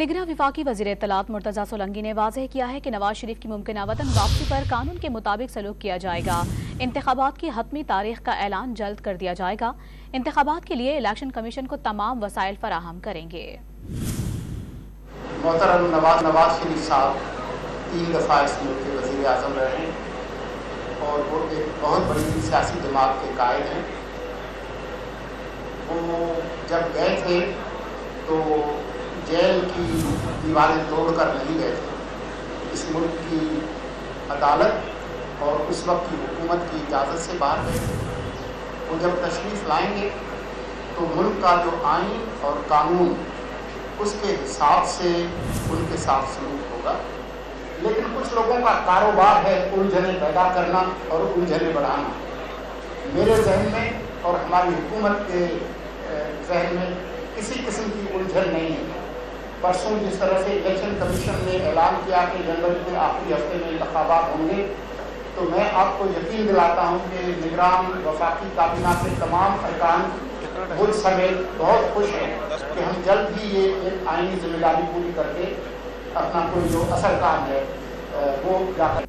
निगरां वफाकी वज़ीर इत्तलात मुर्तज़ा सोलंकी ने वाज़ेह किया है कि नवाज शरीफ की मुमकिना वतन वापसी पर कानून के मुताबिक सलूक किया जाएगा। इंतखाबात की हतमी तारीख का ऐलान जल्द कर दिया जाएगा। इंतखाबात के लिए इलेक्शन कमीशन को तमाम वसाइल फराहम करेंगे। मोहतरम नवाज शरीफ साहब 3 दफ़ा इस मुल्क के वज़ीर आज़म रहे हैं और वो एक बहुत बड़ी सियासी जमात के कायद हैं। वो जब गए थे तो जेल की दीवारें तोड़कर नहीं गए थे। इस मुल्क की अदालत और उस वक्त की हुकूमत की इजाज़त से बाहर गए थे। वो जब तशरीफ़ लाएंगे तो मुल्क का जो आइन और कानून उसके हिसाब से उनके साथ सलूक होगा। लेकिन कुछ लोगों का कारोबार है उलझनें पैदा करना और उलझनें बढ़ाना। मेरे जहन में और हमारी हुकूमत के जहन में किसी किस्म की उलझन नहीं है। परसों जिस तरह से इलेक्शन कमीशन ने ऐलान किया कि जनवरी के आखिरी हफ्ते में इंतखाबात होंगे, तो मैं आपको यकीन दिलाता हूँ कि निगरान वफाकी काबीना के तमाम अरकान मुल्क समेत बहुत खुश हैं कि हम जल्द ही ये एक आईनी जिम्मेदारी पूरी करके अपना कोई जो असल काम है वो जाकर